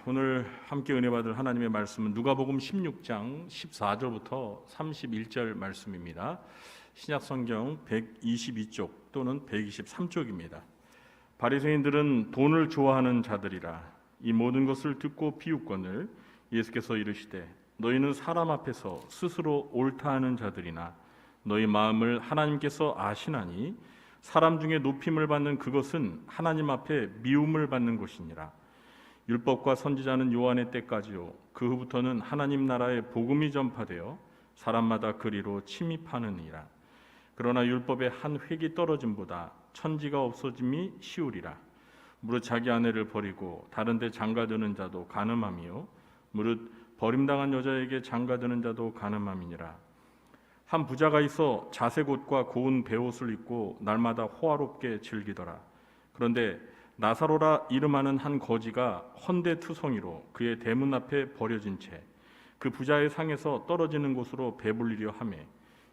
오늘 함께 은혜 받을 하나님의 말씀은 누가복음 16장 14절부터 31절 말씀입니다. 신약 성경 122쪽 또는 123쪽입니다. 바리새인들은 돈을 좋아하는 자들이라. 이 모든 것을 듣고 비웃거늘 예수께서 이르시되 너희는 사람 앞에서 스스로 옳다 하는 자들이나 너희 마음을 하나님께서 아시나니 사람 중에 높임을 받는 그것은 하나님 앞에 미움을 받는 것이니라. 율법과 선지자는 요한의 때까지요 그 후부터는 하나님 나라의 복음이 전파되어 사람마다 그리로 침입하느니라. 그러나 율법의 한 획이 떨어짐보다 천지가 없어짐이 쉬우리라. 무릇 자기 아내를 버리고 다른 데 장가드는 자도 간음함이요 무릇 버림당한 여자에게 장가드는 자도 간음함이니라. 한 부자가 있어 자색 옷과 고운 베옷을 입고 날마다 호화롭게 즐기더라. 그런데 나사로라 이름하는 한 거지가 헌데투성이로 그의 대문 앞에 버려진 채 그 부자의 상에서 떨어지는 곳으로 배불리려 하매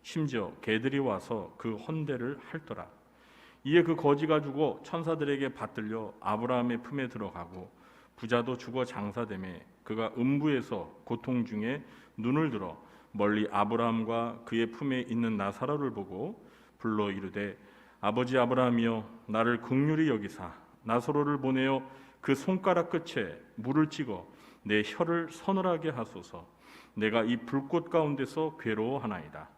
심지어 개들이 와서 그 헌데를 핥더라. 이에 그 거지가 죽어 천사들에게 받들려 아브라함의 품에 들어가고 부자도 죽어 장사되매 그가 음부에서 고통 중에 눈을 들어 멀리 아브라함과 그의 품에 있는 나사로를 보고 불러 이르되 아버지 아브라함이여 나를 긍휼히 여기사 나사로를 보내어 그 손가락 끝에 물을 찍어 내 혀를 서늘하게 하소서. 내가 이 불꽃 가운데서 괴로워하나이다.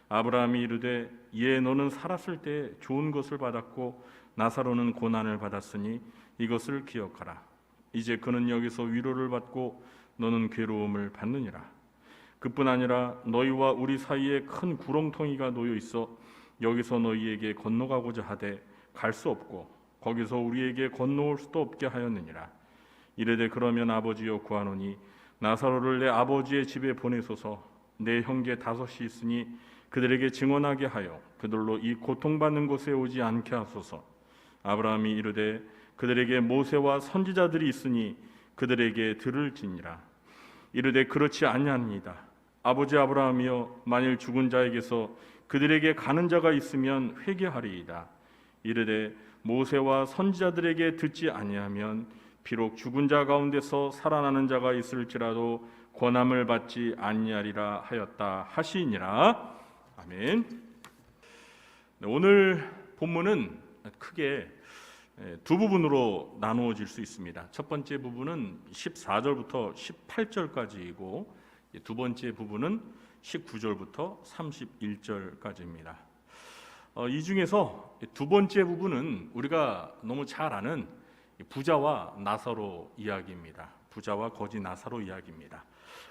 아브라함이 이르되 이에 너는 살았을 때 좋은 것을 받았고 나사로는 고난을 받았으니 이것을 기억하라. 이제 그는 여기서 위로를 받고 너는 괴로움을 받느니라. 그뿐 아니라 너희와 우리 사이에 큰 구렁텅이가 놓여 있어 여기서 너희에게 건너가고자 하되 갈 수 없고 거기서 우리에게 건너올 수도 없게 하였느니라. 이르되 그러면 아버지여 구하노니 나사로를 내 아버지의 집에 보내소서. 내 형제 5이 있으니 그들에게 증언하게 하여 그들로 이 고통받는 곳에 오지 않게 하소서. 아브라함이 이르되 그들에게 모세와 선지자들이 있으니 그들에게 들을지니라. 이르되 그렇지 아니하니이다. 아버지 아브라함이여 만일 죽은 자에게서 그들에게 가는 자가 있으면 회개하리이다. 이르되 모세와 선지자들에게 듣지 아니하면 비록 죽은 자 가운데서 살아나는 자가 있을지라도 권함을 받지 아니하리라 하였다 하시니라. 아멘. 오늘 본문은 크게 두 부분으로 나누어질 수 있습니다. 첫 번째 부분은 14절부터 18절까지이고 두 번째 부분은 19절부터 31절까지입니다. 이 중에서 두 번째 부분은 우리가 너무 잘 아는 부자와 나사로 이야기입니다. 부자와 거지 나사로 이야기입니다.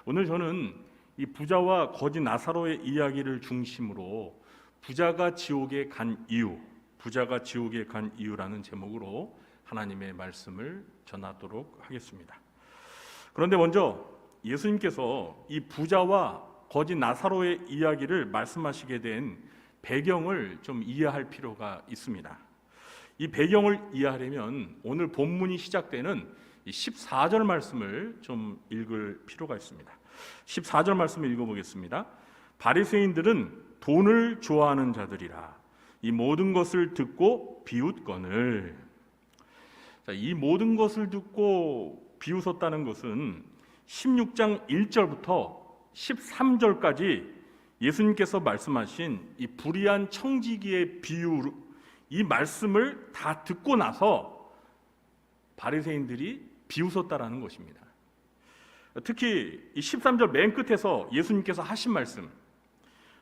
오늘 저는 이 부자와 거지 나사로의 이야기를 중심으로 부자가 지옥에 간 이유라는 제목으로 하나님의 말씀을 전하도록 하겠습니다. 그런데 먼저 예수님께서 이 부자와 거지 나사로의 이야기를 말씀하시게 된 배경을 좀 이해할 필요가 있습니다. 이 배경을 이해하려면 오늘 본문이 시작되는 14절 말씀을 좀 읽을 필요가 있습니다. 14절 말씀을 읽어보겠습니다. 바리새인들은 돈을 좋아하는 자들이라. 이 모든 것을 듣고 비웃거늘. 이 모든 것을 듣고 비웃었다는 것은 16장 1절부터 13절까지 예수님께서 말씀하신 이 불의한 청지기의 비유, 이 말씀을 다 듣고 나서 바리새인들이 비웃었다라는 것입니다. 특히 이 13절 맨 끝에서 예수님께서 하신 말씀,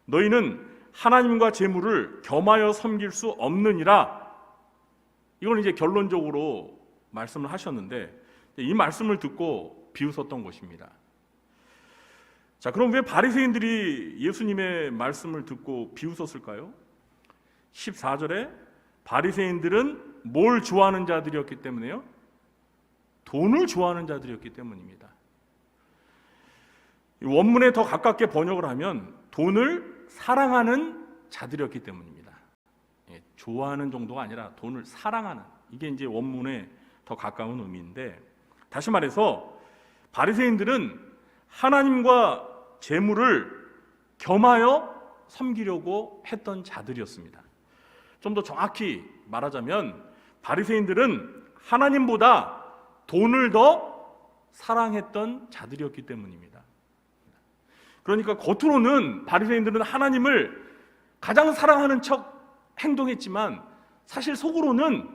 너희는 하나님과 재물을 겸하여 섬길 수 없느니라. 이건 이제 결론적으로 말씀을 하셨는데 이 말씀을 듣고 비웃었던 것입니다. 자, 그럼 왜 바리새인들이 예수님의 말씀을 듣고 비웃었을까요? 14절에 바리새인들은 뭘 좋아하는 자들이었기 때문에요? 돈을 좋아하는 자들이었기 때문입니다. 원문에 더 가깝게 번역을 하면 돈을 사랑하는 자들이었기 때문입니다. 좋아하는 정도가 아니라 돈을 사랑하는, 이게 이제 원문에 더 가까운 의미인데, 다시 말해서 바리새인들은 하나님과 재물을 겸하여 섬기려고 했던 자들이었습니다. 좀 더 정확히 말하자면 바리새인들은 하나님보다 돈을 더 사랑했던 자들이었기 때문입니다. 그러니까 겉으로는 바리새인들은 하나님을 가장 사랑하는 척 행동했지만 사실 속으로는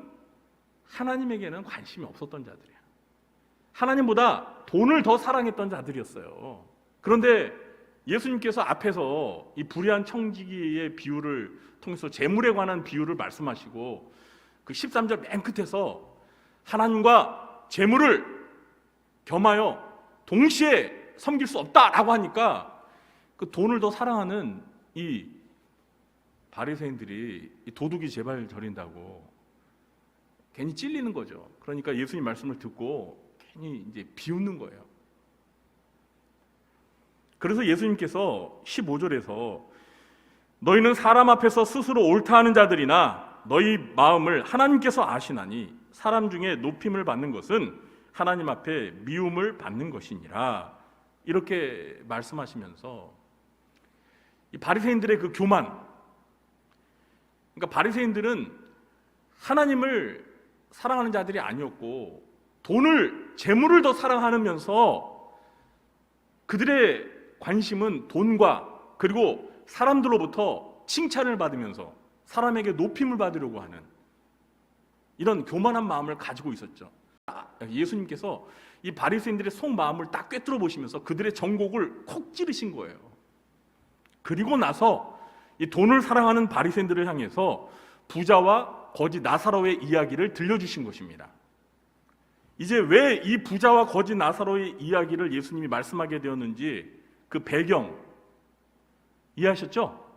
하나님에게는 관심이 없었던 자들이에요. 하나님보다 돈을 더 사랑했던 자들이었어요. 그런데 예수님께서 앞에서 이 불의한 청지기의 비유를 통해서 재물에 관한 비유를 말씀하시고 그 13절 맨 끝에서 하나님과 재물을 겸하여 동시에 섬길 수 없다라고 하니까 그 돈을 더 사랑하는 이 바리새인들이 이 도둑이 제발 저린다고 괜히 찔리는 거죠. 그러니까 예수님 말씀을 듣고 괜히 이제 비웃는 거예요. 그래서 예수님께서 15절에서 너희는 사람 앞에서 스스로 옳다 하는 자들이나 너희 마음을 하나님께서 아시나니 사람 중에 높임을 받는 것은 하나님 앞에 미움을 받는 것이니라 이렇게 말씀하시면서 이 바리새인들의 그 교만, 그러니까 바리새인들은 하나님을 사랑하는 자들이 아니었고 돈을, 재물을 더 사랑하면서 그들의 관심은 돈과 그리고 사람들로부터 칭찬을 받으면서 사람에게 높임을 받으려고 하는 이런 교만한 마음을 가지고 있었죠. 예수님께서 이 바리새인들의 속마음을 딱 꿰뚫어 보시면서 그들의 정곡을 콕 찌르신 거예요. 그리고 나서 이 돈을 사랑하는 바리새인들을 향해서 부자와 거지 나사로의 이야기를 들려주신 것입니다. 이제 왜 이 부자와 거지 나사로의 이야기를 예수님이 말씀하게 되었는지 그 배경 이해하셨죠?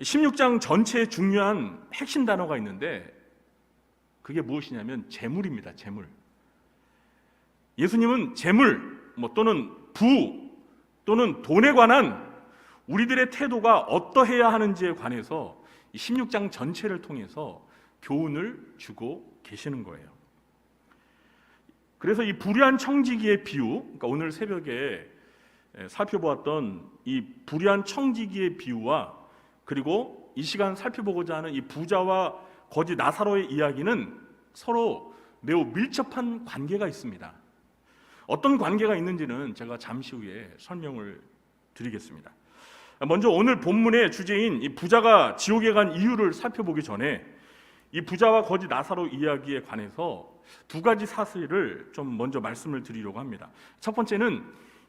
16장 전체에 중요한 핵심 단어가 있는데 그게 무엇이냐면 재물입니다. 재물. 예수님은 재물 또는 부 또는 돈에 관한 우리들의 태도가 어떠해야 하는지에 관해서 16장 전체를 통해서 교훈을 주고 계시는 거예요. 그래서 이 불의한 청지기의 비유, 그러니까 오늘 새벽에 살펴보았던 이 불의한 청지기의 비유와 그리고 이 시간 살펴보고자 하는 이 부자와 거지 나사로의 이야기는 서로 매우 밀접한 관계가 있습니다. 어떤 관계가 있는지는 제가 잠시 후에 설명을 드리겠습니다. 먼저 오늘 본문의 주제인 이 부자가 지옥에 간 이유를 살펴보기 전에 이 부자와 거지 나사로 이야기에 관해서 두 가지 사실을 좀 먼저 말씀을 드리려고 합니다. 첫 번째는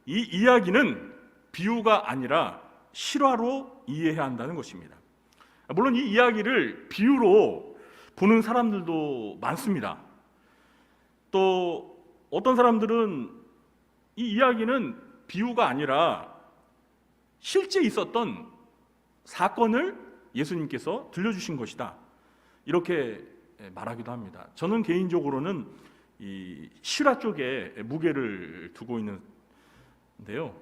이 이야기는 비유가 아니라 실화로 이해해야 한다는 것입니다. 물론 이 이야기를 비유로 보는 사람들도 많습니다. 또 어떤 사람들은 이 이야기는 비유가 아니라 실제 있었던 사건을 예수님께서 들려주신 것이다, 이렇게 말하기도 합니다. 저는 개인적으로는 이 실화 쪽에 무게를 두고 있는데요.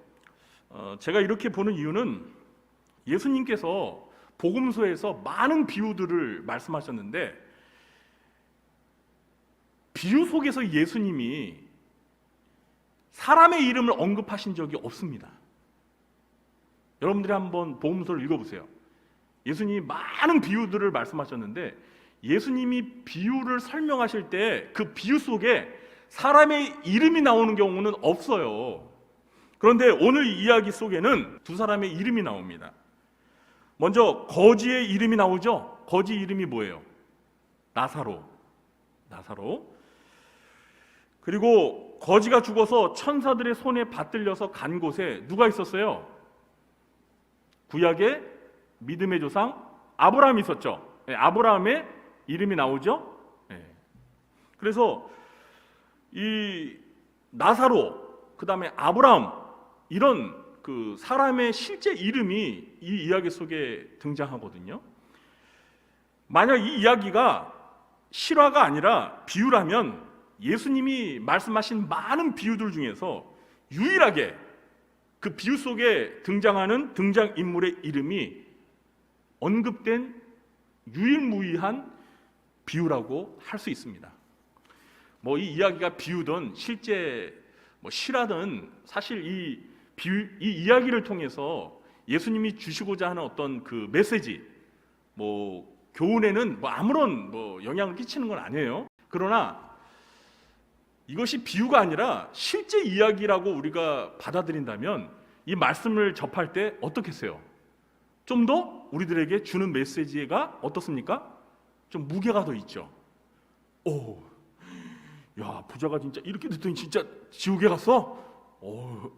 제가 이렇게 보는 이유는 예수님께서 복음서에서 많은 비유들을 말씀하셨는데 비유 속에서 예수님이 사람의 이름을 언급하신 적이 없습니다. 여러분들이 한번 복음서를 읽어보세요. 예수님이 많은 비유들을 말씀하셨는데 예수님이 비유를 설명하실 때 그 비유 속에 사람의 이름이 나오는 경우는 없어요. 그런데 오늘 이야기 속에는 두 사람의 이름이 나옵니다. 먼저 거지의 이름이 나오죠. 거지 이름이 뭐예요? 나사로. 그리고 거지가 죽어서 천사들의 손에 받들려서 간 곳에 누가 있었어요? 구약의 믿음의 조상 아브라함이 있었죠. 아브라함의 이름이 나오죠. 그래서 이 나사로, 그 다음에 아브라함, 이런 그 사람의 실제 이름이 이 이야기 속에 등장하거든요. 만약 이 이야기가 실화가 아니라 비유라면 예수님이 말씀하신 많은 비유들 중에서 유일하게 그 비유 속에 등장하는 등장인물의 이름이 언급된 유일무이한 비유라고 할 수 있습니다. 이 이야기가 비유든 실제 실화든 사실 이 이야기를 통해서 예수님이 주시고자 하는 어떤 그 메시지, 교훈에는 아무런 영향을 끼치는 건 아니에요. 그러나 이것이 비유가 아니라 실제 이야기라고 우리가 받아들인다면 이 말씀을 접할 때 어떻겠어요? 좀 더 우리들에게 주는 메시지가 어떻습니까? 좀 무게가 더 있죠. 오, 야, 부자가 진짜 이렇게 됐더니 진짜 지옥에 갔어? 오,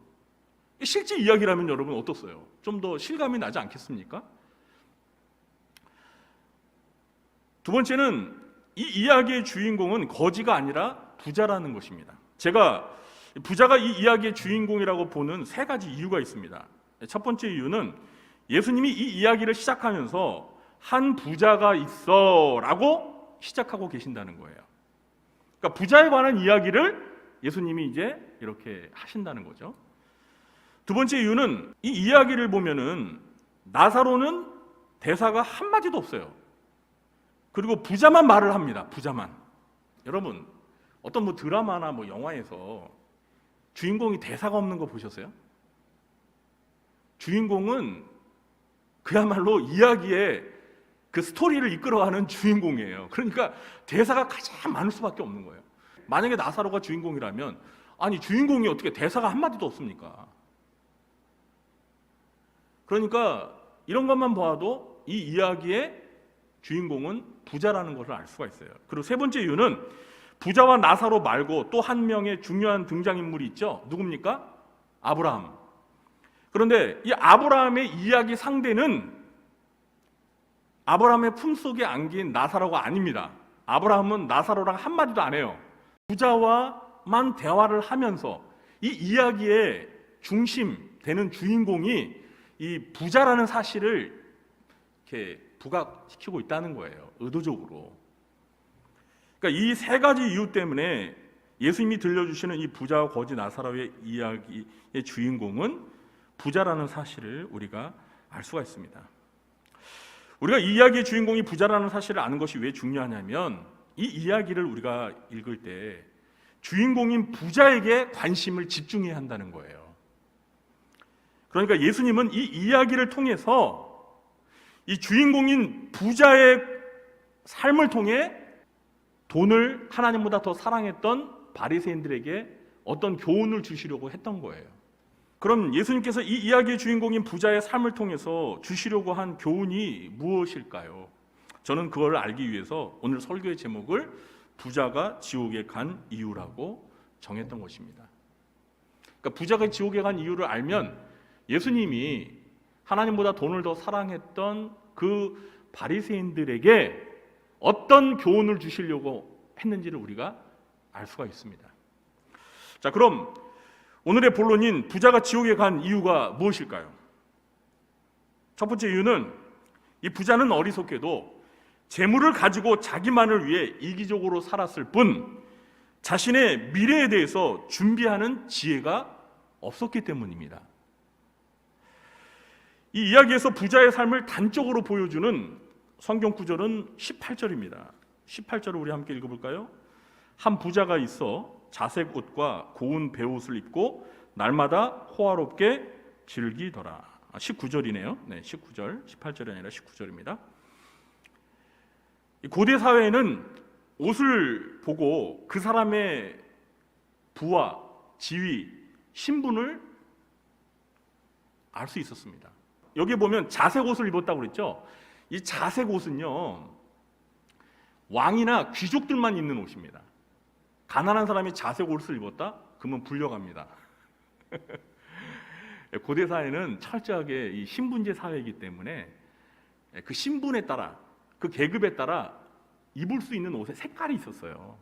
실제 이야기라면 여러분 어떻어요? 좀 더 실감이 나지 않겠습니까? 두 번째는 이 이야기의 주인공은 거지가 아니라 부자라는 것입니다. 제가 부자가 이 이야기의 주인공이라고 보는 세 가지 이유가 있습니다. 첫 번째 이유는 예수님이 이 이야기를 시작하면서 한 부자가 있어 라고 시작하고 계신다는 거예요. 그러니까 부자에 관한 이야기를 예수님이 이제 이렇게 하신다는 거죠. 두 번째 이유는 이 이야기를 보면은 나사로는 대사가 한마디도 없어요. 그리고 부자만 말을 합니다. 부자만. 여러분, 어떤 뭐 드라마나 뭐 영화에서 주인공이 대사가 없는 거 보셨어요? 주인공은 그야말로 이야기의 그 스토리를 이끌어가는 주인공이에요. 그러니까 대사가 가장 많을 수밖에 없는 거예요. 만약에 나사로가 주인공이라면 아니 주인공이 어떻게 대사가 한마디도 없습니까? 그러니까 이런 것만 봐도 이 이야기의 주인공은 부자라는 것을 알 수가 있어요. 그리고 세 번째 이유는 부자와 나사로 말고 또 한 명의 중요한 등장인물이 있죠. 누굽니까? 아브라함. 그런데 이 아브라함의 이야기 상대는 아브라함의 품속에 안긴 나사로가 아닙니다. 아브라함은 나사로랑 한마디도 안 해요. 부자와만 대화를 하면서 이 이야기의 중심 되는 주인공이 이 부자라는 사실을 이렇게 부각시키고 있다는 거예요. 의도적으로. 그러니까 이 세 가지 이유 때문에 예수님이 들려주시는 이 부자와 거지 나사로의 이야기의 주인공은 부자라는 사실을 우리가 알 수가 있습니다. 우리가 이 이야기의 주인공이 부자라는 사실을 아는 것이 왜 중요하냐면 이 이야기를 우리가 읽을 때 주인공인 부자에게 관심을 집중해야 한다는 거예요. 그러니까 예수님은 이 이야기를 통해서 이 주인공인 부자의 삶을 통해 돈을 하나님보다 더 사랑했던 바리새인들에게 어떤 교훈을 주시려고 했던 거예요. 그럼 예수님께서 이 이야기의 주인공인 부자의 삶을 통해서 주시려고 한 교훈이 무엇일까요? 저는 그걸 알기 위해서 오늘 설교의 제목을 부자가 지옥에 간 이유라고 정했던 것입니다. 그러니까 부자가 지옥에 간 이유를 알면 예수님이 하나님보다 돈을 더 사랑했던 그 바리새인들에게 어떤 교훈을 주시려고 했는지를 우리가 알 수가 있습니다. 자, 그럼 오늘의 본론인 부자가 지옥에 간 이유가 무엇일까요? 첫 번째 이유는 이 부자는 어리석게도 재물을 가지고 자기만을 위해 이기적으로 살았을 뿐 자신의 미래에 대해서 준비하는 지혜가 없었기 때문입니다. 이 이야기에서 부자의 삶을 단적으로 보여주는 성경 구절은 18절입니다. 18절을 우리 함께 읽어볼까요? 한 부자가 있어 자색 옷과 고운 베옷을 입고 날마다 호화롭게 즐기더라. 19절이네요. 네, 19절, 18절이 아니라 19절입니다. 고대 사회에는 옷을 보고 그 사람의 부와 지위, 신분을 알 수 있었습니다. 여기 보면 자색 옷을 입었다고 그랬죠? 이 자색 옷은요, 왕이나 귀족들만 입는 옷입니다. 가난한 사람이 자색 옷을 입었다? 그러면 불려갑니다. 고대 사회는 철저하게 이 신분제 사회이기 때문에 그 신분에 따라, 그 계급에 따라 입을 수 있는 옷의 색깔이 있었어요.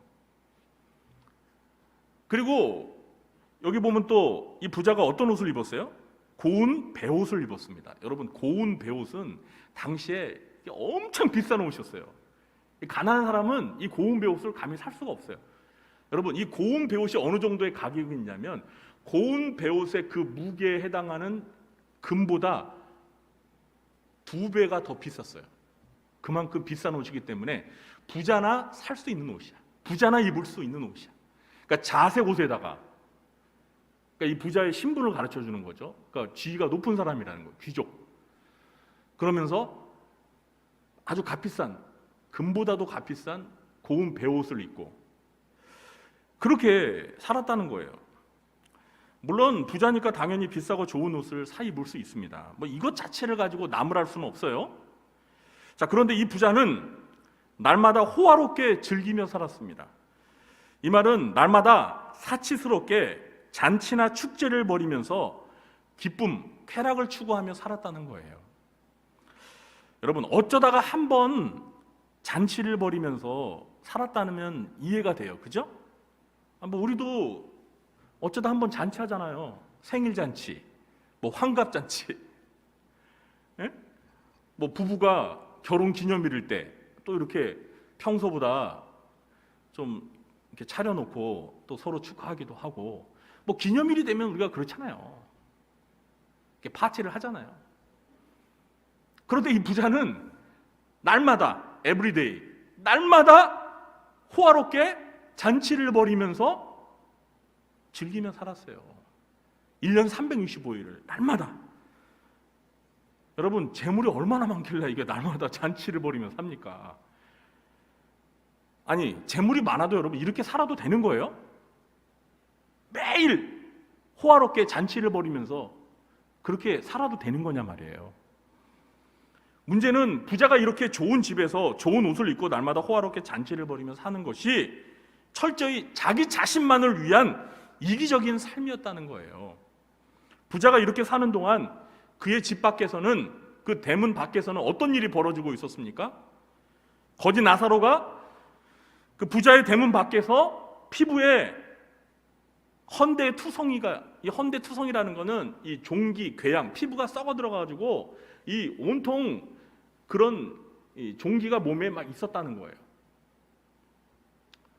그리고 여기 보면 또 이 부자가 어떤 옷을 입었어요? 고운 베옷을 입었습니다. 여러분, 고운 베옷은 당시에 엄청 비싼 옷이었어요. 가난한 사람은 이 고운 베옷을 감히 살 수가 없어요. 여러분, 이 고운 베옷이 어느 정도의 가격이 있냐면 고운 베옷의 그 무게에 해당하는 금보다 2배가 더 비쌌어요. 그만큼 비싼 옷이기 때문에 부자나 살 수 있는 옷이야. 부자나 입을 수 있는 옷이야. 그러니까 자색 옷에다가, 그러니까 이 부자의 신분을 가르쳐 주는 거죠. 그러니까 지위가 높은 사람이라는 거예요. 귀족. 그러면서 아주 값비싼, 금보다도 값비싼 고운 베옷을 입고, 그렇게 살았다는 거예요. 물론 부자니까 당연히 비싸고 좋은 옷을 사 입을 수 있습니다. 뭐 이것 자체를 가지고 나무랄 수는 없어요. 자, 그런데 이 부자는 날마다 호화롭게 즐기며 살았습니다. 이 말은 날마다 사치스럽게 잔치나 축제를 벌이면서 기쁨, 쾌락을 추구하며 살았다는 거예요. 여러분, 어쩌다가 한번 잔치를 벌이면서 살았다면 이해가 돼요. 그죠? 뭐 우리도 어쩌다 한번 잔치하잖아요. 생일 잔치, 뭐 환갑 잔치, 예? 뭐 부부가 결혼 기념일일 때 또 이렇게 평소보다 좀 이렇게 차려놓고 또 서로 축하하기도 하고, 뭐 기념일이 되면 우리가 그렇잖아요. 이렇게 파티를 하잖아요. 그런데 이 부자는 날마다 에브리데이, 날마다 호화롭게 잔치를 벌이면서 즐기며 살았어요. 1년 365일을 날마다. 여러분, 재물이 얼마나 많길래 이게 날마다 잔치를 벌이며 삽니까? 아니, 재물이 많아도 여러분 이렇게 살아도 되는 거예요? 매일 호화롭게 잔치를 벌이면서 그렇게 살아도 되는 거냐 말이에요. 문제는 부자가 이렇게 좋은 집에서 좋은 옷을 입고 날마다 호화롭게 잔치를 벌이며 사는 것이 철저히 자기 자신만을 위한 이기적인 삶이었다는 거예요. 부자가 이렇게 사는 동안 그의 집 밖에서는, 그 대문 밖에서는 어떤 일이 벌어지고 있었습니까? 거지 나사로가 그 부자의 대문 밖에서 피부에 헌대투성이가, 이 헌대투성이라는 거는 이 종기, 궤양, 피부가 썩어 들어가지고 이 온통 그런 이 종기가 몸에 막 있었다는 거예요.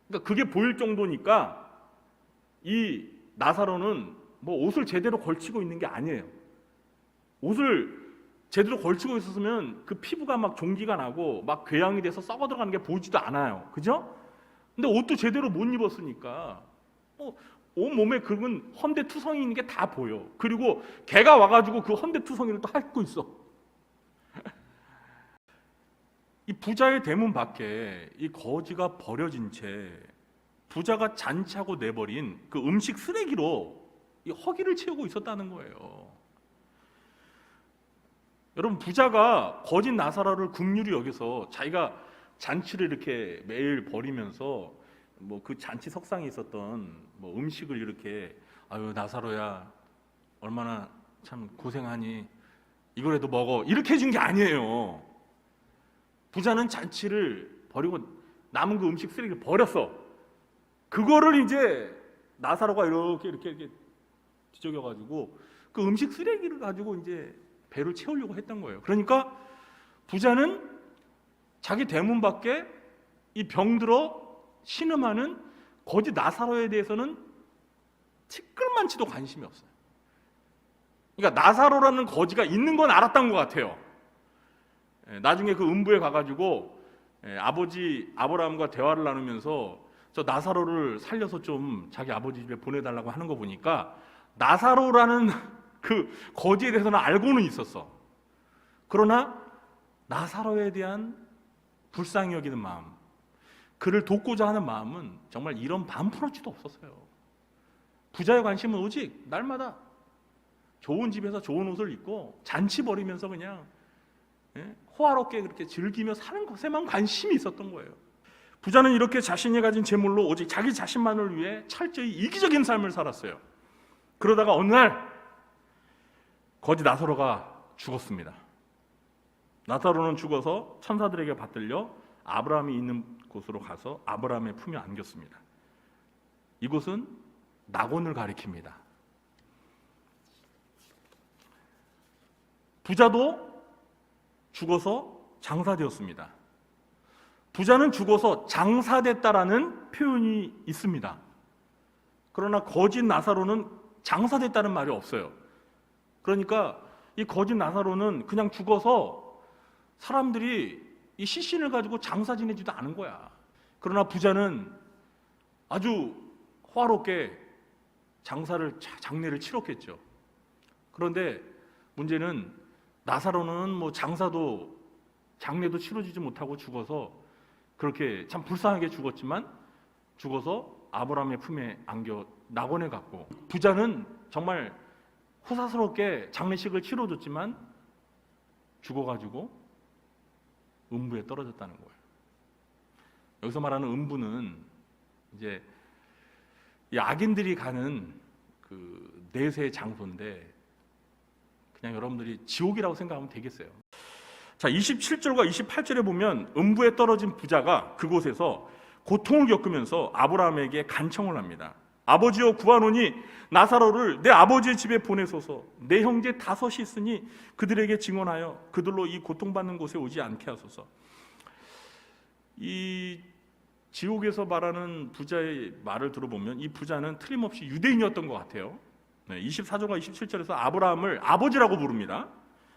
그러니까 그게 보일 정도니까 이 나사로는 뭐 옷을 제대로 걸치고 있는 게 아니에요. 옷을 제대로 걸치고 있었으면 그 피부가 막 종기가 나고 막 궤양이 돼서 썩어 들어가는 게 보이지도 않아요. 그죠? 근데 옷도 제대로 못 입었으니까 온 몸에 그건 헌대투성이 있는 게 다 보여. 그리고 개가 와가지고 그 헌대투성이를 또 핥고 있어. 이 부자의 대문 밖에 이 거지가 버려진 채 부자가 잔치하고 내버린 그 음식 쓰레기로 이 허기를 채우고 있었다는 거예요. 여러분, 부자가 거짓 나사로를 긍휼히 여기서 자기가 잔치를 이렇게 매일 벌이면서 뭐 그 잔치 석상에 있었던 뭐 음식을 이렇게, 아유 나사로야 얼마나 참 고생하니, 이거라도 먹어, 이렇게 해준 게 아니에요. 부자는 잔치를 벌이고 남은 그 음식 쓰레기를 버렸어. 그거를 이제 나사로가 이렇게 뒤적여가지고 그 음식 쓰레기를 가지고 이제 배를 채우려고 했던 거예요. 그러니까 부자는 자기 대문 밖에 이 병들어 신음하는 거지 나사로에 대해서는 티끌만치도 관심이 없어요. 그러니까 나사로라는 거지가 있는 건 알았던 것 같아요. 나중에 그 음부에 가가지고 아버지 아브라함과 대화를 나누면서 저 나사로를 살려서 좀 자기 아버지 집에 보내달라고 하는 거 보니까 나사로라는 그 거지에 대해서는 알고는 있었어. 그러나 나사로에 대한 불쌍히 여기는 마음, 그를 돕고자 하는 마음은 정말 이런 반푼어치도 없었어요. 부자의 관심은 오직 날마다 좋은 집에서 좋은 옷을 입고 잔치 벌이면서 그냥 호화롭게 그렇게 즐기며 사는 것에만 관심이 있었던 거예요. 부자는 이렇게 자신이 가진 재물로 오직 자기 자신만을 위해 철저히 이기적인 삶을 살았어요. 그러다가 어느 날 거지 나사로가 죽었습니다. 나사로는 죽어서 천사들에게 받들려 아브라함이 있는 곳으로 가서 아브라함의 품에 안겼습니다. 이곳은 낙원을 가리킵니다. 부자도 죽어서 장사되었습니다. 부자는 죽어서 장사됐다라는 표현이 있습니다. 그러나 거짓 나사로는 장사됐다는 말이 없어요. 그러니까 이 거짓 나사로는 그냥 죽어서 사람들이 이 시신을 가지고 장사 지내지도 않은 거야. 그러나 부자는 아주 호화롭게 장례를 치렀겠죠. 그런데 문제는 나사로는 뭐 장례도 치러지지 못하고 죽어서 그렇게 참 불쌍하게 죽었지만 죽어서 아브라함의 품에 안겨 낙원에 갔고, 부자는 정말 호사스럽게 장례식을 치러줬지만 죽어가지고 음부에 떨어졌다는 거예요. 여기서 말하는 음부는 이제 이 악인들이 가는 그 내세 장소인데, 그냥 여러분들이 지옥이라고 생각하면 되겠어요. 자, 27절과 28절에 보면 음부에 떨어진 부자가 그곳에서 고통을 겪으면서 아브라함에게 간청을 합니다. 아버지여, 구하노니 나사로를 내 아버지의 집에 보내소서. 내 형제 5이 있으니 그들에게 증언하여 그들로 이 고통받는 곳에 오지 않게 하소서. 이 지옥에서 말하는 부자의 말을 들어보면 이 부자는 틀림없이 유대인이었던 것 같아요. 24절과 27절에서 아브라함을 아버지라고 부릅니다.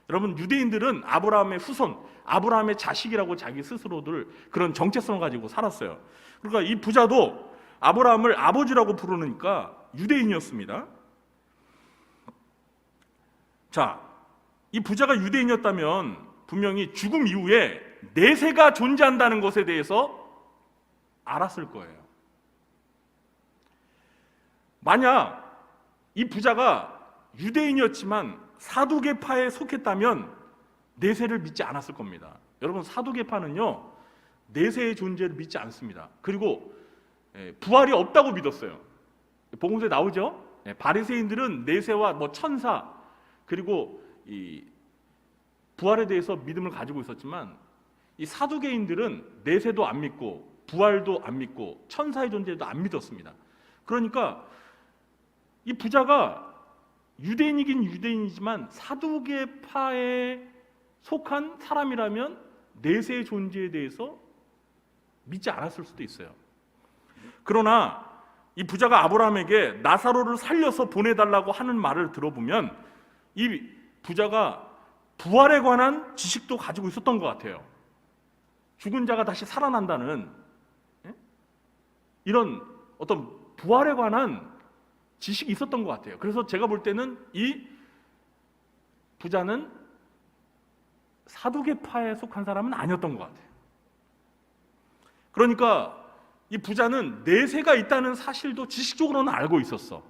여러분, 유대인들은 아브라함의 후손, 아브라함의 자식이라고 자기 스스로들 그런 정체성을 가지고 살았어요. 그러니까 이 부자도 아브라함을 아버지라고 부르니까 유대인이었습니다. 자, 이 부자가 유대인이었다면 분명히 죽음 이후에 내세가 존재한다는 것에 대해서 알았을 거예요. 만약 이 부자가 유대인이었지만 사두개파에 속했다면 내세를 믿지 않았을 겁니다. 여러분, 사두개파는요, 내세의 존재를 믿지 않습니다. 그리고 부활이 없다고 믿었어요. 복음서에 나오죠. 바리새인들은 내세와 뭐 천사, 그리고 이 부활에 대해서 믿음을 가지고 있었지만, 이 사두개인들은 내세도 안 믿고 부활도 안 믿고 천사의 존재도 안 믿었습니다. 그러니까 이 부자가 유대인이긴 유대인이지만 사두개파에 속한 사람이라면 내세의 존재에 대해서 믿지 않았을 수도 있어요. 그러나 이 부자가 아브라함에게 나사로를 살려서 보내달라고 하는 말을 들어보면 이 부자가 부활에 관한 지식도 가지고 있었던 것 같아요. 죽은 자가 다시 살아난다는 이런 어떤 부활에 관한 지식이 있었던 것 같아요. 그래서 제가 볼 때는 이 부자는 사두개파에 속한 사람은 아니었던 것 같아요. 그러니까 이 부자는 내세가 있다는 사실도 지식적으로는 알고 있었어.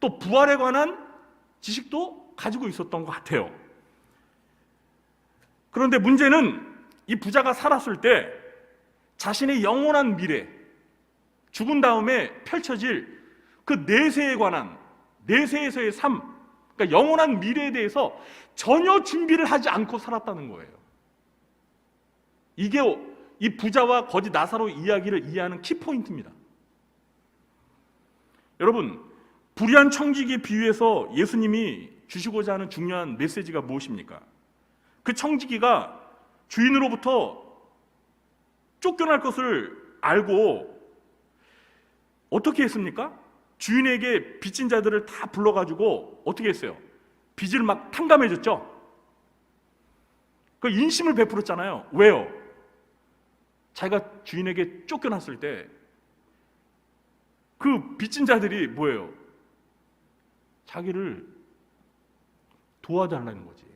또 부활에 관한 지식도 가지고 있었던 것 같아요. 그런데 문제는 이 부자가 살았을 때 자신의 영원한 미래, 죽은 다음에 펼쳐질 그 내세에 관한, 내세에서의 삶, 그러니까 영원한 미래에 대해서 전혀 준비를 하지 않고 살았다는 거예요. 이게 이 부자와 거지 나사로 이야기를 이해하는 키포인트입니다. 여러분, 불의한 청지기에 비유해서 예수님이 주시고자 하는 중요한 메시지가 무엇입니까? 그 청지기가 주인으로부터 쫓겨날 것을 알고 어떻게 했습니까? 주인에게 빚진 자들을 다 불러가지고 어떻게 했어요? 빚을 막 탕감해줬죠. 그 인심을 베풀었잖아요. 왜요? 자기가 주인에게 쫓겨났을 때 그 빚진 자들이 뭐예요? 자기를 도와달라는 거지.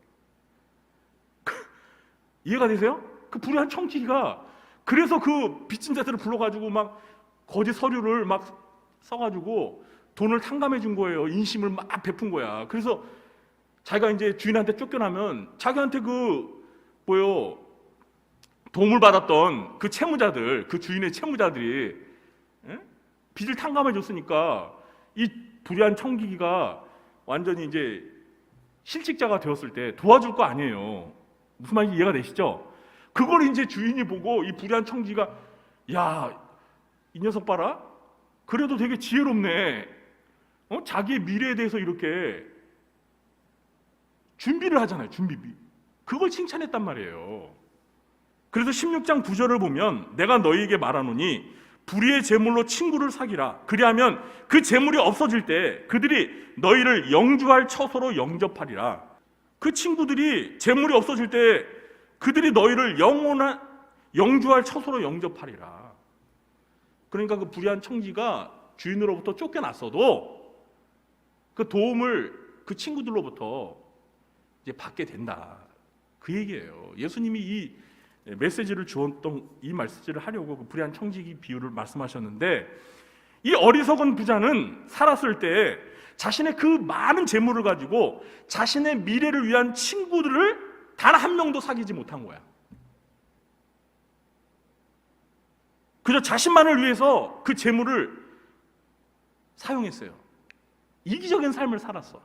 이해가 되세요? 그 불의한 청지기가 그래서 그 빚진 자들을 불러가지고 막 거짓 서류를 막 써가지고 돈을 탕감해 준 거예요. 인심을 막 베푼 거야. 그래서 자기가 이제 주인한테 쫓겨나면 자기한테 도움을 받았던 그 채무자들, 그 주인의 채무자들이 빚을 탕감해 줬으니까 이 불의한 청지기가 완전히 이제 실직자가 되었을 때 도와줄 거 아니에요. 무슨 말인지 이해가 되시죠? 그걸 이제 주인이 보고 이 불의한 청지기가, 야, 이 녀석 봐라. 그래도 되게 지혜롭네. 자기의 미래에 대해서 이렇게 준비를 하잖아요. 준비비. 그걸 칭찬했단 말이에요. 그래서 16장 9절을 보면 내가 너희에게 말하노니 불의의 재물로 친구를 사귀라. 그리하면 그 재물이 없어질 때 그들이 너희를 영주할 처소로 영접하리라. 그 친구들이 재물이 없어질 때 그들이 너희를 영원한 영주할 처소로 영접하리라. 그러니까 그 불의한 청지가 주인으로부터 쫓겨났어도 그 도움을 그 친구들로부터 이제 받게 된다. 그 얘기예요. 예수님이 이 메시지를 주었던 이 메시지를 하려고 그 불의한 청지기 비유를 말씀하셨는데, 이 어리석은 부자는 살았을 때 자신의 그 많은 재물을 가지고 자신의 미래를 위한 친구들을 단 한 명도 사귀지 못한 거야. 그저 자신만을 위해서 그 재물을 사용했어요. 이기적인 삶을 살았어.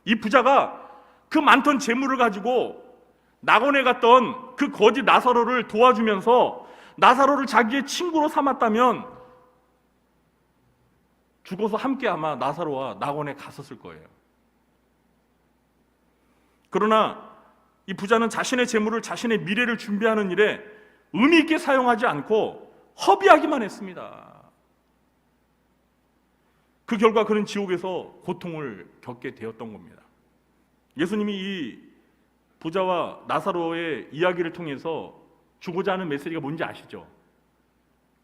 이 부자가 그 많던 재물을 가지고 낙원에 갔던 그 거지 나사로를 도와주면서 나사로를 자기의 친구로 삼았다면 죽어서 함께 아마 나사로와 낙원에 갔었을 거예요. 그러나 이 부자는 자신의 재물을, 자신의 미래를 준비하는 일에 의미 있게 사용하지 않고 허비하기만 했습니다. 그 결과 그는 지옥에서 고통을 겪게 되었던 겁니다. 예수님이 이 부자와 나사로의 이야기를 통해서 주고자 하는 메시지가 뭔지 아시죠?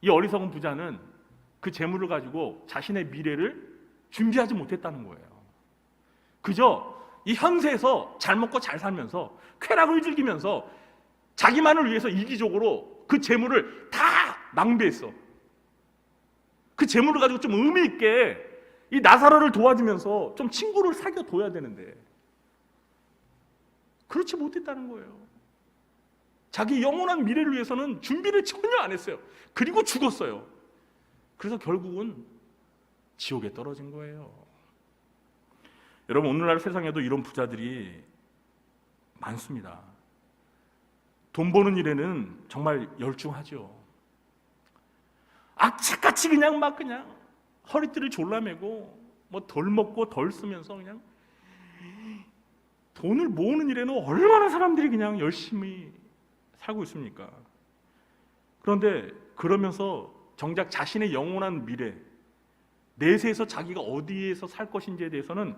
이 어리석은 부자는 그 재물을 가지고 자신의 미래를 준비하지 못했다는 거예요. 그저 이 현세에서 잘 먹고 잘 살면서 쾌락을 즐기면서 자기만을 위해서 이기적으로 그 재물을 다 낭비했어. 그 재물을 가지고 좀 의미 있게 이 나사로를 도와주면서 좀 친구를 사귀어둬야 되는데 그렇지 못했다는 거예요. 자기 영원한 미래를 위해서는 준비를 전혀 안 했어요. 그리고 죽었어요. 그래서 결국은 지옥에 떨어진 거예요. 여러분, 오늘날 세상에도 이런 부자들이 많습니다. 돈 버는 일에는 정말 열중하죠. 악착같이 그냥 허리띠를 졸라매고 뭐 덜 먹고 덜 쓰면서 그냥 돈을 모으는 일에는 얼마나 사람들이 그냥 열심히 살고 있습니까? 그런데 그러면서 정작 자신의 영원한 미래, 내세에서 자기가 어디에서 살 것인지에 대해서는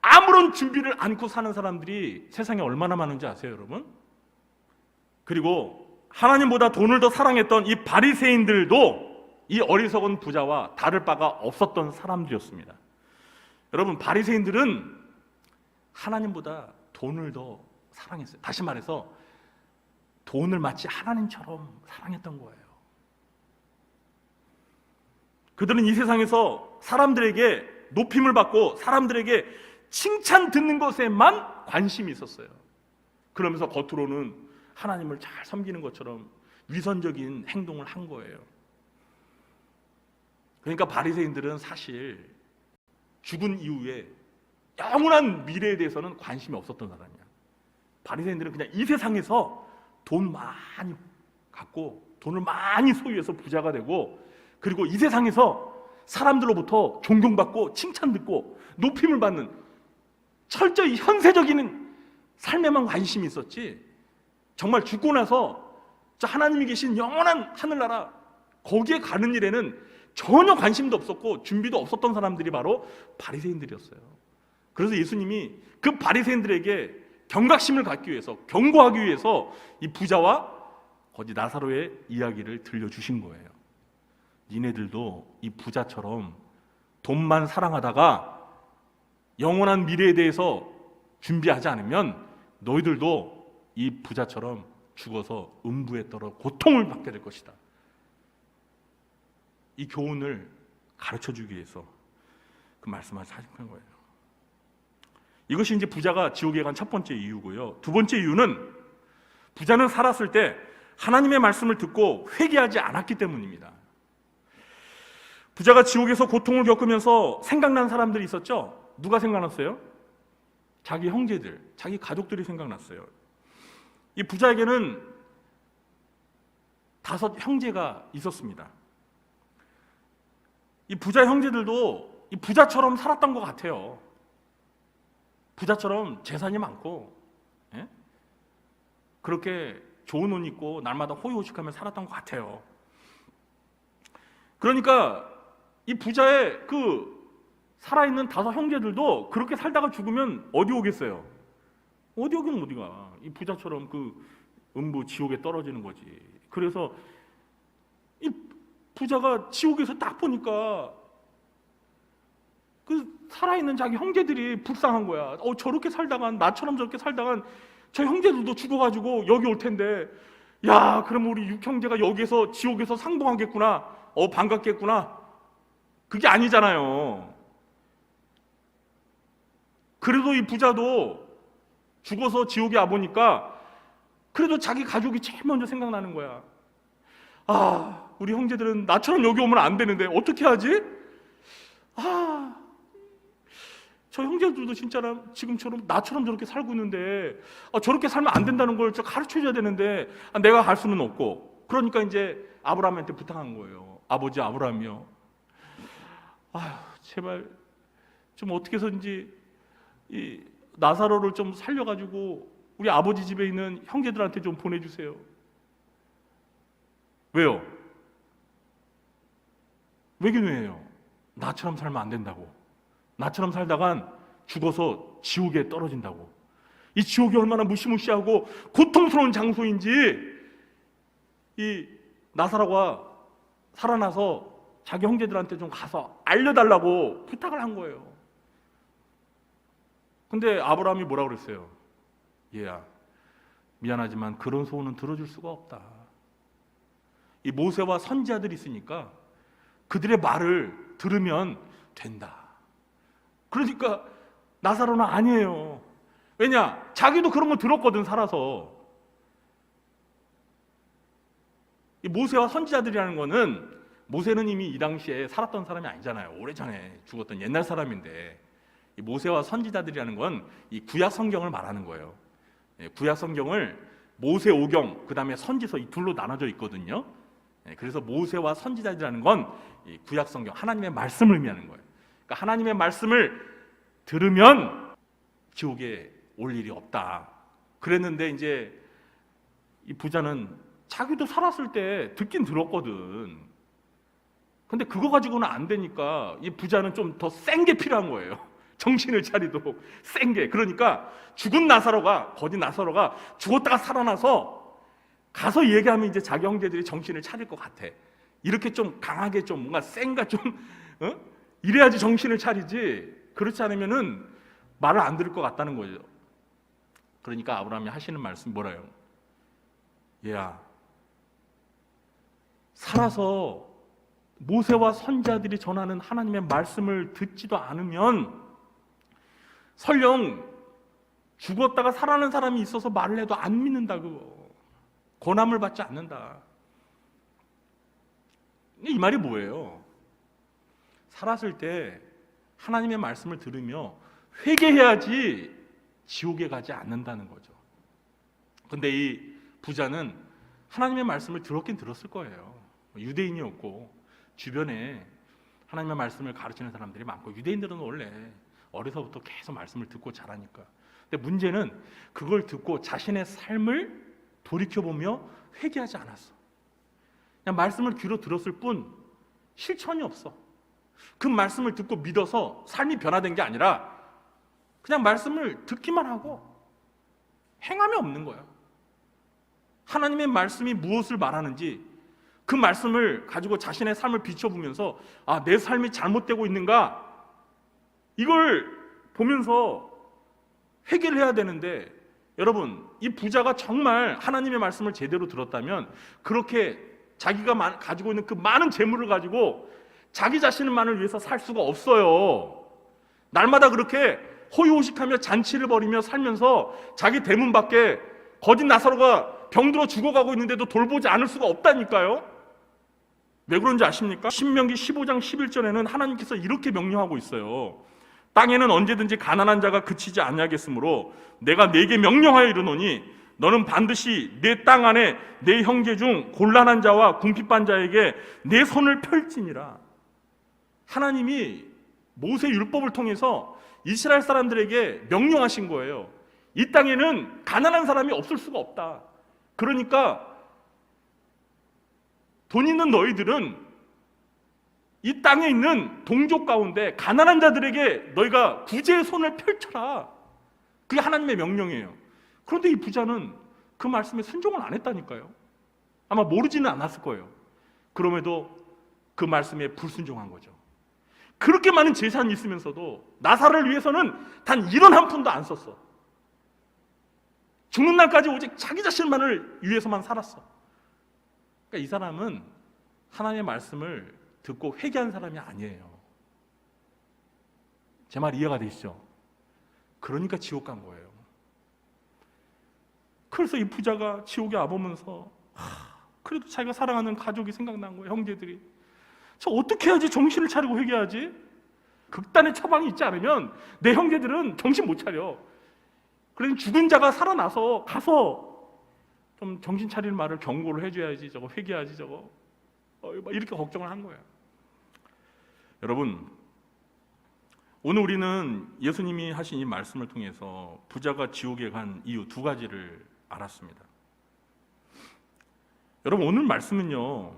아무런 준비를 않고 사는 사람들이 세상에 얼마나 많은지 아세요, 여러분? 그리고 하나님보다 돈을 더 사랑했던 이 바리새인들도 이 어리석은 부자와 다를 바가 없었던 사람들이었습니다. 여러분, 바리새인들은 하나님보다 돈을 더 사랑했어요. 다시 말해서 돈을 마치 하나님처럼 사랑했던 거예요. 그들은 이 세상에서 사람들에게 높임을 받고 사람들에게 칭찬 듣는 것에만 관심이 있었어요. 그러면서 겉으로는 하나님을 잘 섬기는 것처럼 위선적인 행동을 한 거예요. 그러니까 바리새인들은 사실 죽은 이후에 영원한 미래에 대해서는 관심이 없었던 사람이야. 바리새인들은 그냥 이 세상에서 돈 많이 갖고 돈을 많이 소유해서 부자가 되고, 그리고 이 세상에서 사람들로부터 존경받고 칭찬 듣고 높임을 받는 철저히 현세적인 삶에만 관심이 있었지, 정말 죽고 나서 저 하나님이 계신 영원한 하늘나라 거기에 가는 일에는 전혀 관심도 없었고 준비도 없었던 사람들이 바로 바리새인들이었어요. 그래서 예수님이 그 바리새인들에게 경각심을 갖기 위해서, 경고하기 위해서 이 부자와 거지 나사로의 이야기를 들려주신 거예요. 니네들도 이 부자처럼 돈만 사랑하다가 영원한 미래에 대해서 준비하지 않으면 너희들도 이 부자처럼 죽어서 음부에 떨어 고통을 받게 될 것이다. 이 교훈을 가르쳐주기 위해서 그 말씀을 하신 거예요. 이것이 이제 부자가 지옥에 간 첫 번째 이유고요. 두 번째 이유는 부자는 살았을 때 하나님의 말씀을 듣고 회개하지 않았기 때문입니다. 부자가 지옥에서 고통을 겪으면서 생각난 사람들이 있었죠. 누가 생각났어요? 자기 형제들, 자기 가족들이 생각났어요. 이 부자에게는 5 형제가 있었습니다. 이 부자 형제들도 이 부자처럼 살았던 것 같아요. 부자처럼 재산이 많고, 예? 그렇게 좋은 옷 입고 날마다 호의호식하며 살았던 것 같아요. 그러니까 이 부자의 그 살아있는 5 형제들도 그렇게 살다가 죽으면 어디 오겠어요? 어디 오긴 어디가. 이 부자처럼 그 음부 지옥에 떨어지는 거지. 그래서 이 부자가 지옥에서 딱 보니까 그 살아있는 자기 형제들이 불쌍한 거야. 저렇게 살다간, 나처럼 저렇게 살다간 저 형제들도 죽어가지고 여기 올 텐데, 야, 그럼 우리 6형제가 여기서 지옥에서 상봉하겠구나. 반갑겠구나. 그게 아니잖아요. 그래도 이 부자도 죽어서 지옥에 와보니까 그래도 자기 가족이 제일 먼저 생각나는 거야. 아, 우리 형제들은 나처럼 여기 오면 안 되는데 어떻게 하지? 아, 저 형제들도 진짜 지금처럼 나처럼 저렇게 살고 있는데 저렇게 살면 안 된다는 걸 가르쳐줘야 되는데 내가 갈 수는 없고, 그러니까 이제 아브라함한테 부탁한 거예요. 아버지 아브라함이요, 제발 좀 어떻게 해서든지 이 나사로를 좀 살려가지고 우리 아버지 집에 있는 형제들한테 좀 보내주세요. 왜요? 왜긴 왜요? 나처럼 살면 안 된다고. 나처럼 살다간 죽어서 지옥에 떨어진다고. 이 지옥이 얼마나 무시무시하고 고통스러운 장소인지 이 나사로가 살아나서 자기 형제들한테 좀 가서 알려달라고 부탁을 한 거예요. 근데 아브라함이 뭐라고 그랬어요? 얘야, 미안하지만 그런 소원은 들어줄 수가 없다. 이 모세와 선지자들이 있으니까 그들의 말을 들으면 된다. 그러니까 나사로는 아니에요. 왜냐? 자기도 그런 거 들었거든, 살아서. 이 모세와 선지자들이라는 거는, 모세는 이미 이 당시에 살았던 사람이 아니잖아요. 오래전에 죽었던 옛날 사람인데, 이 모세와 선지자들이라는 건 이 구약 성경을 말하는 거예요. 구약 성경을 모세 오경, 그 다음에 선지서, 이 둘로 나눠져 있거든요. 그래서 모세와 선지자들이라는 건 이 구약 성경, 하나님의 말씀을 의미하는 거예요. 그러니까 하나님의 말씀을 들으면 지옥에 올 일이 없다. 그랬는데 이제 이 부자는 자기도 살았을 때 듣긴 들었거든. 근데 그거 가지고는 안 되니까 이 부자는 좀 더 센 게 필요한 거예요. 정신을 차리도록 센 게. 그러니까 죽은 나사로가, 거짓 나사로가 죽었다가 살아나서 가서 얘기하면 이제 자기 형제들이 정신을 차릴 것 같아. 이렇게 좀 강하게 좀 뭔가 센가 좀 이래야지 정신을 차리지, 그렇지 않으면은 말을 안 들을 것 같다는 거죠. 그러니까 아브라함이 하시는 말씀이 뭐라요? 얘야, 살아서 모세와 선지자들이 전하는 하나님의 말씀을 듣지도 않으면 설령 죽었다가 살아난 사람이 있어서 말을 해도 안 믿는다고, 권함을 받지 않는다. 이 말이 뭐예요? 살았을 때 하나님의 말씀을 들으며 회개해야지 지옥에 가지 않는다는 거죠. 근데 이 부자는 하나님의 말씀을 들었긴 들었을 거예요. 유대인이었고 주변에 하나님의 말씀을 가르치는 사람들이 많고, 유대인들은 원래 어려서부터 계속 말씀을 듣고 자라니까. 근데 문제는 그걸 듣고 자신의 삶을 돌이켜보며 회개하지 않았어. 그냥 말씀을 귀로 들었을 뿐 실천이 없어. 그 말씀을 듣고 믿어서 삶이 변화된 게 아니라 그냥 말씀을 듣기만 하고 행함이 없는 거야. 하나님의 말씀이 무엇을 말하는지 그 말씀을 가지고 자신의 삶을 비춰보면서 내 삶이 잘못되고 있는가, 이걸 보면서 회개를 해야 되는데, 여러분, 이 부자가 정말 하나님의 말씀을 제대로 들었다면 그렇게 자기가 가지고 있는 그 많은 재물을 가지고 자기 자신만을 위해서 살 수가 없어요. 날마다 그렇게 호의호식하며 잔치를 벌이며 살면서 자기 대문 밖에 거짓 나사로가 병들어 죽어가고 있는데도 돌보지 않을 수가 없다니까요. 왜 그런지 아십니까? 신명기 15장 11절에는 하나님께서 이렇게 명령하고 있어요. 땅에는 언제든지 가난한 자가 그치지 아니하겠으므로 내가 네게 명령하여 이르노니 너는 반드시 내 땅 안에 내 형제 중 곤란한 자와 궁핍한 자에게 내 손을 펼지니라. 하나님이 모세 율법을 통해서 이스라엘 사람들에게 명령하신 거예요. 이 땅에는 가난한 사람이 없을 수가 없다. 그러니까 돈 있는 너희들은 이 땅에 있는 동족 가운데 가난한 자들에게 너희가 구제의 손을 펼쳐라. 그게 하나님의 명령이에요. 그런데 이 부자는 그 말씀에 순종을 안 했다니까요. 아마 모르지는 않았을 거예요. 그럼에도 그 말씀에 불순종한 거죠. 그렇게 많은 재산이 있으면서도 나사로를 위해서는 단 1원 한 푼도 안 썼어. 죽는 날까지 오직 자기 자신만을 위해서만 살았어. 그러니까 이 사람은 하나님의 말씀을 듣고 회개한 사람이 아니에요. 제 말 이해가 되시죠? 그러니까 지옥 간 거예요. 그래서 이 부자가 지옥에 와보면서 그래도 자기가 사랑하는 가족이 생각난 거예요. 형제들이. 저 어떻게 해야지 정신을 차리고 회개하지? 극단의 처방이 있지 않으면 내 형제들은 정신 못 차려. 그래서 죽은 자가 살아나서 가서 좀 정신 차릴 말을 경고를 해줘야지, 저거 회개하지, 저거 막 이렇게 걱정을 한 거예요. 여러분, 오늘 우리는 예수님이 하신 이 말씀을 통해서 부자가 지옥에 간 이유 두 가지를 알았습니다. 여러분, 오늘 말씀은요,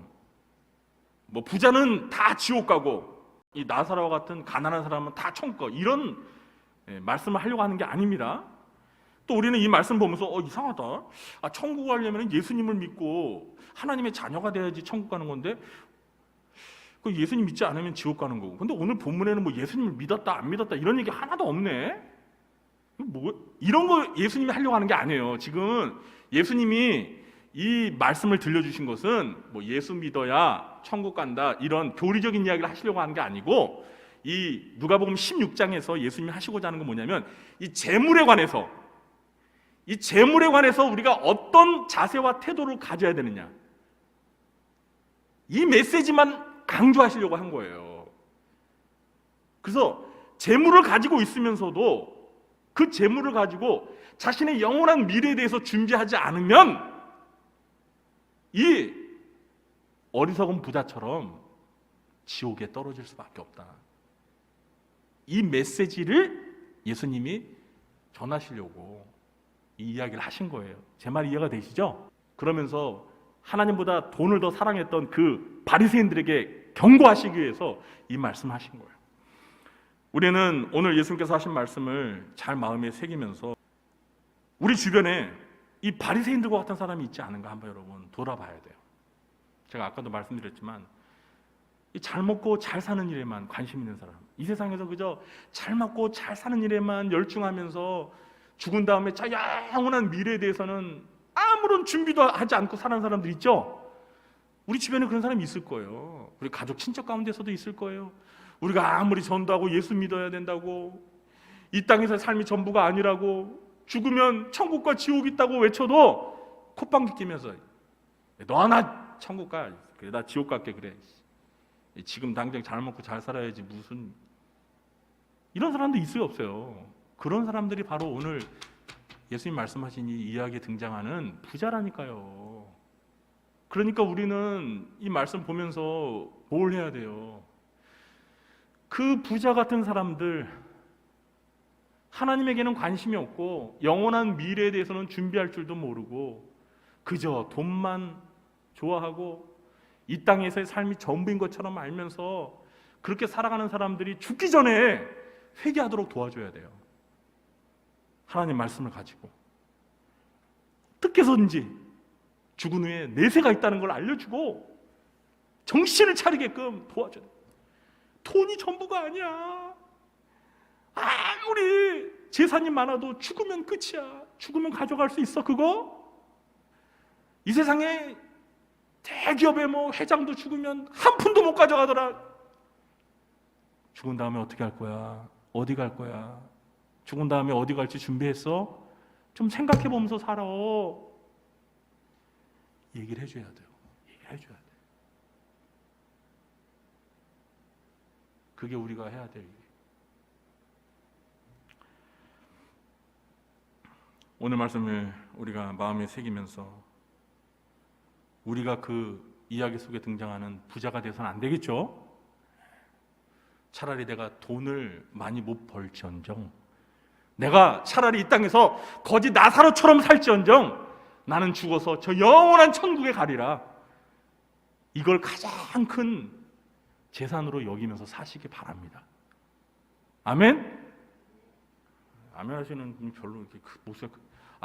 뭐 부자는 다 지옥 가고 이 나사로와 같은 가난한 사람은 다 천국 가, 이런 말씀을 하려고 하는 게 아닙니다. 또 우리는 이 말씀 보면서 이상하다. 천국 가려면 예수님을 믿고 하나님의 자녀가 돼야지 천국 가는 건데 그 예수님 믿지 않으면 지옥 가는 거고. 근데 오늘 본문에는 뭐 예수님을 믿었다 안 믿었다 이런 얘기 하나도 없네. 뭐 이런 거 예수님이 하려고 하는 게 아니에요. 지금 예수님이 이 말씀을 들려주신 것은 뭐 예수 믿어야 천국 간다 이런 교리적인 이야기를 하시려고 하는 게 아니고, 이 누가복음 16장에서 예수님이 하시고자 하는 건 뭐냐면 이 재물에 관해서 우리가 어떤 자세와 태도를 가져야 되느냐, 이 메시지만 강조하시려고 한 거예요. 그래서 재물을 가지고 있으면서도 그 재물을 가지고 자신의 영원한 미래에 대해서 준비하지 않으면 이 어리석은 부자처럼 지옥에 떨어질 수밖에 없다. 이 메시지를 예수님이 전하시려고 이 이야기를 하신 거예요. 제 말 이해가 되시죠? 그러면서 하나님보다 돈을 더 사랑했던 그 바리새인들에게 경고하시기 위해서 이 말씀을 하신 거예요. 우리는 오늘 예수님께서 하신 말씀을 잘 마음에 새기면서 우리 주변에 이 바리새인들과 같은 사람이 있지 않은가 한번 여러분 돌아봐야 돼요. 제가 아까도 말씀드렸지만 이 잘 먹고 잘 사는 일에만 관심 있는 사람, 이 세상에서 그저 잘 먹고 잘 사는 일에만 열중하면서 죽은 다음에 영원한 미래에 대해서는 아무런 준비도 하지 않고 사는 사람들 있죠? 우리 주변에 그런 사람이 있을 거예요. 우리 가족 친척 가운데서도 있을 거예요. 우리가 아무리 전도하고 예수 믿어야 된다고, 이 땅에서의 삶이 전부가 아니라고, 죽으면 천국과 지옥 있다고 외쳐도 콧방귀 끼면서 너 하나 천국 가, 그래 나 지옥 갈게, 그래 지금 당장 잘 먹고 잘 살아야지, 무슨 이런 사람도 있어요 없어요? 그런 사람들이 바로 오늘 예수님 말씀하신 이 이야기에 등장하는 부자라니까요. 그러니까 우리는 이 말씀 보면서 뭘 해야 돼요? 그 부자 같은 사람들, 하나님에게는 관심이 없고 영원한 미래에 대해서는 준비할 줄도 모르고 그저 돈만 좋아하고 이 땅에서의 삶이 전부인 것처럼 알면서 그렇게 살아가는 사람들이 죽기 전에 회개하도록 도와줘야 돼요. 하나님 말씀을 가지고 어떻게 해서든지 죽은 후에 내세가 있다는 걸 알려주고 정신을 차리게끔 도와줘야 돼요. 돈이 전부가 아니야. 아무리 재산이 많아도 죽으면 끝이야. 죽으면 가져갈 수 있어 그거? 이 세상에 대기업의 뭐 회장도 죽으면 한 푼도 못 가져가더라. 죽은 다음에 어떻게 할 거야? 어디 갈 거야? 죽은 다음에 어디 갈지 준비했어? 좀 생각해보면서 살아. 얘기를 해줘야 돼요. 얘기를 해줘야 돼. 그게 우리가 해야 될 일. 오늘 말씀을 우리가 마음에 새기면서 우리가 그 이야기 속에 등장하는 부자가 되어서는 안 되겠죠? 차라리 내가 돈을 많이 못 벌지언정, 내가 차라리 이 땅에서 거지 나사로처럼 살지언정 나는 죽어서 저 영원한 천국에 가리라. 이걸 가장 큰 재산으로 여기면서 사시기 바랍니다. 아멘? 아멘 하시는 분이 별로 이렇게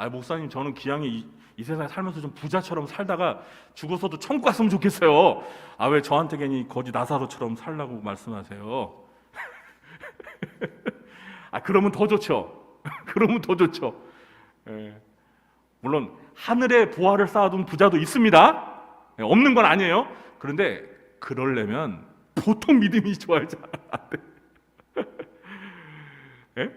목사님 저는 기왕에 이 세상에 살면서 좀 부자처럼 살다가 죽어서도 천국 갔으면 좋겠어요. 왜 저한테 괜히 거지 나사로처럼 살라고 말씀하세요? 그러면 더 좋죠. 그러면 더 좋죠. 물론 하늘에 보화를 쌓아둔 부자도 있습니다. 없는 건 아니에요. 그런데 그러려면 보통 믿음이 좋아야지 안 돼. 예?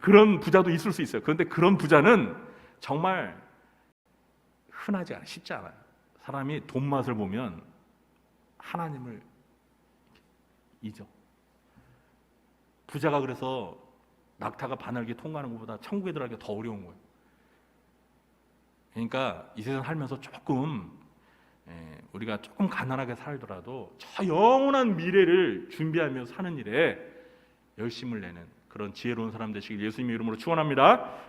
그런 부자도 있을 수 있어요. 그런데 그런 부자는 정말 흔하지 않아요. 쉽지 않아요. 사람이 돈 맛을 보면 하나님을 잊어. 부자가 그래서 낙타가 바늘기 통과하는 것보다 천국에 들어가기가 더 어려운 거예요. 그러니까 이 세상 살면서 조금 우리가 조금 가난하게 살더라도 저 영원한 미래를 준비하며 사는 일에 열심을 내는 그런 지혜로운 사람 되시길 예수님의 이름으로 축원합니다.